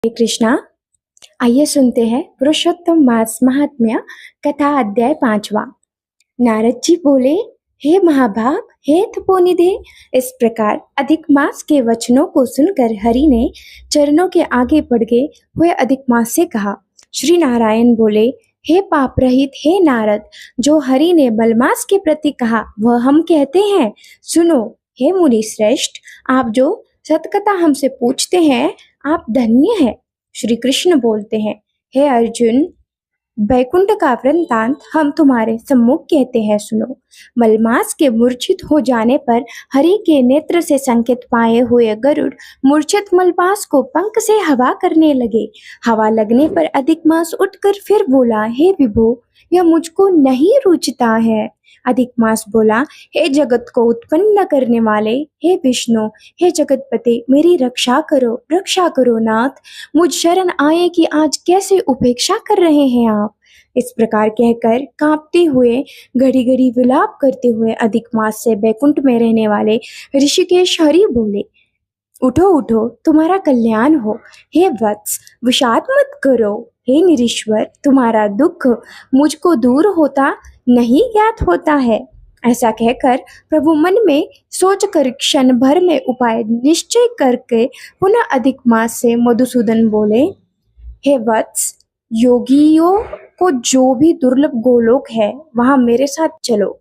हरे कृष्णा। आइए सुनते हैं पुरुषोत्तम मास महात्म्य कथा अध्याय 5वां। नारद जी बोले, हे महाभाग, हे तपोनिधे। इस प्रकार अधिक मास के वचनों को सुनकर हरि ने चरणों के आगे बढ़ गए हुए अधिक मास से कहा। श्री नारायण बोले, हे पाप रहित हे नारद, जो हरि ने मलमास के प्रति कहा वह हम कहते हैं। सुनो हे मुनि श्रेष्ठ, आप जो सतकथा हमसे पूछते हैं आप धन्य है। श्री कृष्ण बोलते हैं, हे अर्जुन, बैकुंठ का वृत्तांत हम तुम्हारे सम्मुख कहते हैं, सुनो। मलमास के मूर्छित हो जाने पर हरि के नेत्र से संकेत पाए हुए गरुड़ मूर्छित मलमास को पंख से हवा करने लगे। हवा लगने पर अधिक मास उठकर फिर बोला, हे विभो, यह मुझको नहीं रुचता है। अधिक मास बोला, हे जगत को उत्पन्न करने वाले, हे विष्णु, हे जगतपते, मेरी रक्षा करो नाथ। मुझ शरण आए कि आज कैसे उपेक्षा कर रहे हैं आप। इस प्रकार कहकर कांपते हुए घड़ी घड़ी विलाप करते हुए अधिक मास से बैकुंठ में रहने वाले ऋषिकेश हरि बोले, उठो उठो, तुम्हारा कल्याण हो। हे वत्स, विषाद मत करो। हे निरीश्वर, तुम्हारा दुख मुझको दूर होता नहीं ज्ञात होता है। ऐसा कहकर प्रभु मन में सोचकर क्षण भर में उपाय निश्चय करके पुनः अधिक मास से मधुसूदन बोले, हे वत्स, योगियों को जो भी दुर्लभ गोलोक है वहां मेरे साथ चलो।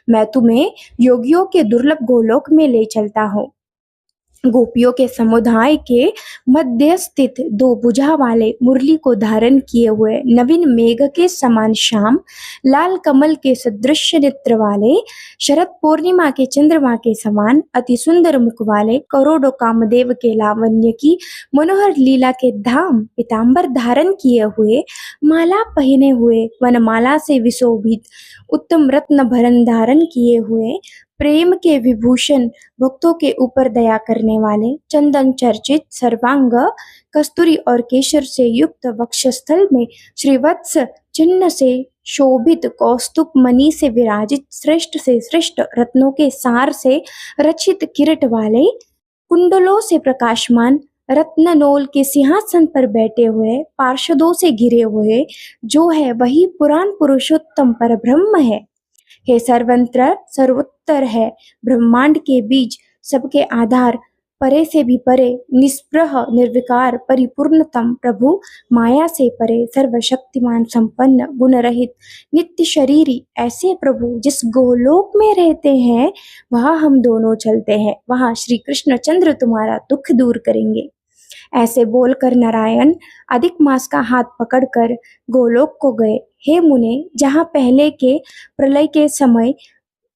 मैं तुम्हें योगियों के दुर्लभ गोलोक में ले चलता हूँ। गोपियों के समुदाय के मध्य स्थित दो भुजा वाले मुरली को धारण किए हुए नवीन मेघ के समान श्याम लाल कमल के सदृश नेत्र वाले शरद पूर्णिमा के चंद्रमा के समान अति सुंदर मुख वाले करोड़ों कामदेव के लावण्य की मनोहर लीला के धाम पीतांबर धारण किए हुए माला पहने हुए वनमाला से विशोभित उत्तम रत्न भरण धारण किए हुए प्रेम के विभूषण भक्तों के ऊपर दया करने वाले चंदन चर्चित सर्वांग कस्तूरी और केशर से युक्त वक्षस्थल में श्रीवत्स चिन्ह से शोभित कौस्तुभ मणि से विराजित श्रेष्ठ से श्रेष्ठ रत्नों के सार से रचित किरीट वाले कुंडलों से प्रकाशमान रत्ननोल के सिंहासन पर बैठे हुए पार्षदों से घिरे हुए जो है वही पुराण पुरुषोत्तम परब्रह्म है। हे सर्वत्र सर्वोत्तर है, ब्रह्मांड के बीज, सबके आधार, परे से भी परे, निस्पृह निर्विकार परिपूर्णतम प्रभु, माया से परे, सर्वशक्तिमान संपन्न गुण रहित नित्य शरीरी, ऐसे प्रभु जिस गोलोक में रहते हैं वहां हम दोनों चलते हैं। वहां श्री कृष्ण चंद्र तुम्हारा दुख दूर करेंगे। ऐसे बोलकर नारायण अधिक मास का हाथ पकड़कर गोलोक को गए। हे मुने, जहाँ पहले के प्रलय के समय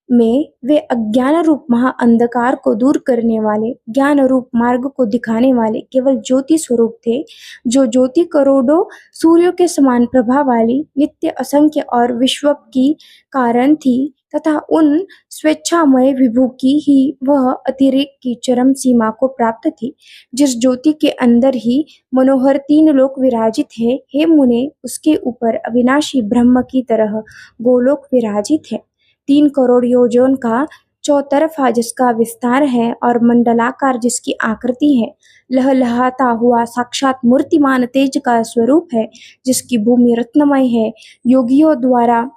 में वे अज्ञान रूप महा अंधकार को दूर करने वाले, ज्ञान रूप मार्ग को दिखाने वाले केवल ज्योति स्वरूप थे, जो ज्योति करोड़ों सूर्यों के समान प्रभा वाली नित्य असंख्य और विश्व की कारण थी, तथा उन स्वेच्छामय विभु की ही वह अतिरेक की चरम सीमा को प्राप्त थी, जिस ज्योति के अंदर ही मनोहर तीन लोक विराजित है। हे मुने, उसके ऊपर अविनाशी ब्रह्म की तरह गोलोक विराजित है। 3 करोड़ योजन का चौतरफा जिसका विस्तार है और मंडलाकार जिसकी आकृति है, लहलहाता हुआ साक्षात मूर्तिमान तेज का स्वरूप है, जिसकी भूमि रत्नमय है, योगियों द्वारा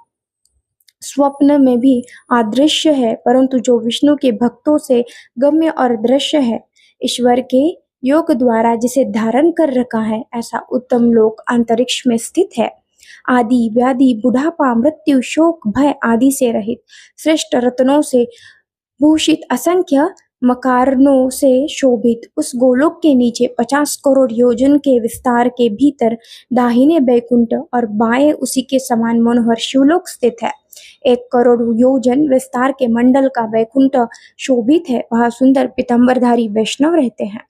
स्वप्न में भी अदृश्य है, परंतु जो विष्णु के भक्तों से गम्य और दृश्य है। ईश्वर के योग द्वारा जिसे धारण कर रखा है, ऐसा उत्तम लोक अंतरिक्ष में स्थित है। आदि व्याधि बुढ़ापा मृत्यु शोक भय आदि से रहित श्रेष्ठ रत्नों से भूषित असंख्य मकारणों से शोभित उस गोलोक के नीचे 50 करोड़ योजन के विस्तार के भीतर दाहिने बैकुंठ और बाएं उसी के समान मनोहर शिवलोक स्थित है। 1 करोड़ योजन विस्तार के मंडल का बैकुंठ शोभित है, वहाँ सुंदर पीतांबरधारी वैष्णव रहते हैं।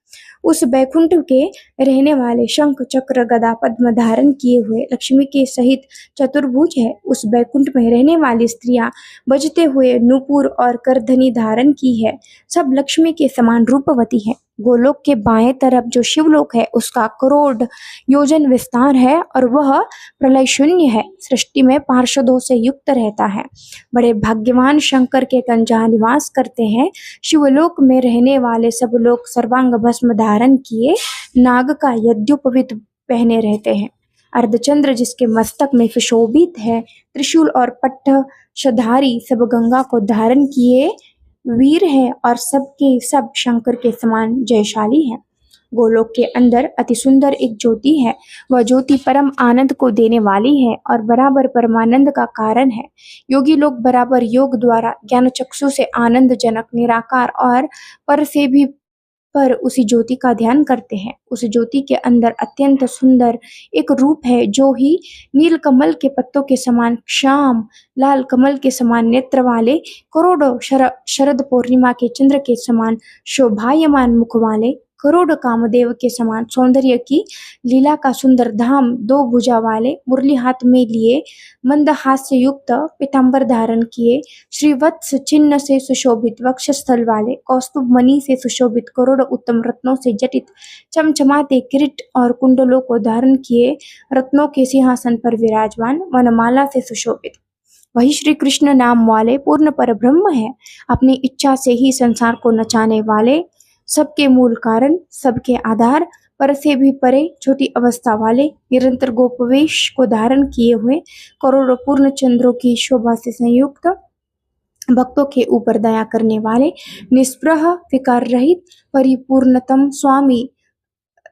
उस बैकुंठ के रहने वाले शंख चक्र गदा पद्म धारण किए हुए लक्ष्मी के सहित चतुर्भुज है। उस बैकुंठ में रहने वाली स्त्रियां बजते हुए नूपुर और करधनी धारण की है, सब लक्ष्मी के समान रूपवती है। गोलोक के बाएं तरफ जो शिवलोक है उसका करोड़ योजन विस्तार है और वह प्रलय शून्य है, सृष्टि में पार्षदों से युक्त रहता है। बड़े भाग्यवान शंकर के कण जहाँ निवास करते हैं, शिवलोक में रहने वाले सब लोग सर्वांग भस्म धारण किए नाग का यज्ञोपवीत पहने रहते हैं। अर्धचंद्र जिसके मस्तक में सुशोभित है, त्रिशूल और पट्टशधारी सब गंगा को धारण किए वीर है और सबके सब शंकर के समान जयशाली है। गोलोक के अंदर अति सुंदर एक ज्योति है, वह ज्योति परम आनंद को देने वाली है और बराबर परमानंद का कारण है। योगी लोग बराबर योग द्वारा ज्ञान चक्षु से आनंद जनक निराकार और पर से भी पर उसी ज्योति का ध्यान करते हैं। उस ज्योति के अंदर अत्यंत सुंदर एक रूप है जो ही नील कमल के पत्तों के समान श्याम लाल कमल के समान नेत्र वाले, करोड़ों शरद पूर्णिमा के चंद्र के समान शोभायमान मुख वाले, करोड़ कामदेव के समान सौंदर्य की लीला का सुंदर धाम, दो भुजा वाले, मुरली हाथ में लिए, मंद हास्य युक्त पीतांबर धारण किए, श्रीवत्स चिन्ह से सुशोभित वक्षस्थल वाले, कौस्तुभ मणि से सुशोभित करोड़ उत्तम रत्नों से जटित चमचमाते किरीट और कुंडलों को धारण किए, रत्नों के सिंहासन पर विराजमान, वनमाला से सुशोभित वही श्री कृष्ण नाम वाले पूर्ण पर ब्रह्म है। अपनी इच्छा से ही संसार को नचाने वाले, सबके मूल कारण, सबके आधार, पर से भी परे, छोटी अवस्था वाले, निरंतर गोपवेश को धारण किए हुए, करोड़ों पूर्ण चंद्रों की शोभा से संयुक्त, भक्तों के ऊपर दया करने वाले, निस्पृह विकार रहित परिपूर्णतम स्वामी,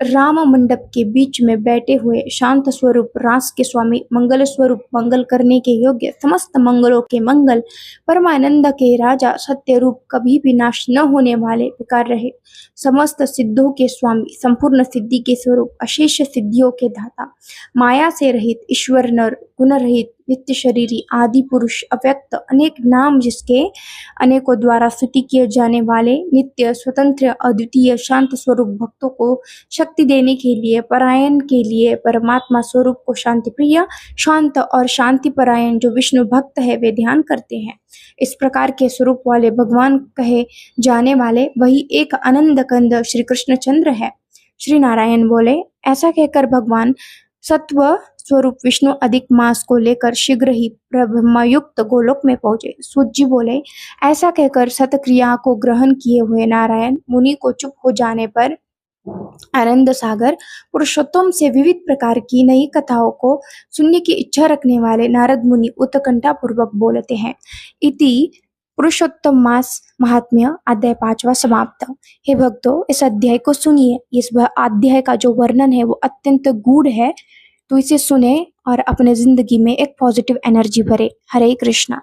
राम मंडप के बीच में बैठे हुए शांत स्वरूप रास के स्वामी, मंगल स्वरूप, मंगल करने के योग्य, समस्त मंगलों के मंगल, परमानंद के राजा, सत्य रूप, कभी भी नाश न होने वाले, विकार रहे, समस्त सिद्धों के स्वामी, संपूर्ण सिद्धि के स्वरूप, अशेष सिद्धियों के दाता, माया से रहित, ईश्वर नर, गुण रहित, नित्य शरीरी, आदि पुरुष, अव्यक्त, अनेक नाम जिसके अनेकों द्वारा स्तुति किए जाने वाले, नित्य स्वतंत्र अद्वितीय शांत स्वरूप, भक्तों को शक्ति देने के लिए, परायण के लिए, परमात्मा स्वरूप को शांति प्रिय, शांत और शांति परायण जो विष्णु भक्त है वे ध्यान करते हैं। इस प्रकार के स्वरूप वाले भगवान कहे जाने वाले वही एक आनंद कंद श्री कृष्णचंद्र है। श्री नारायण बोले, ऐसा कहकर भगवान सत्व स्वरूप विष्णु अधिक मास को लेकर शीघ्र ही ब्रह्मयुक्त गोलोक में पहुंचे। सूत जी बोले, ऐसा कहकर सतक्रिया को ग्रहण किए हुए नारायण मुनि को चुप हो जाने पर आनंद सागर पुरुषोत्तम से विविध प्रकार की नई कथाओं को सुनने की इच्छा रखने वाले नारद मुनि उत्कंठा पूर्वक बोलते हैं। इति पुरुषोत्तम मास महात्म्य अध्याय 5वां समाप्त। हे भक्तों, इस अध्याय को सुनिए। इस अध्याय का जो वर्णन है वो अत्यंत गूढ़ है, तो इसे सुने और अपने जिंदगी में एक पॉजिटिव एनर्जी भरे। हरे कृष्णा।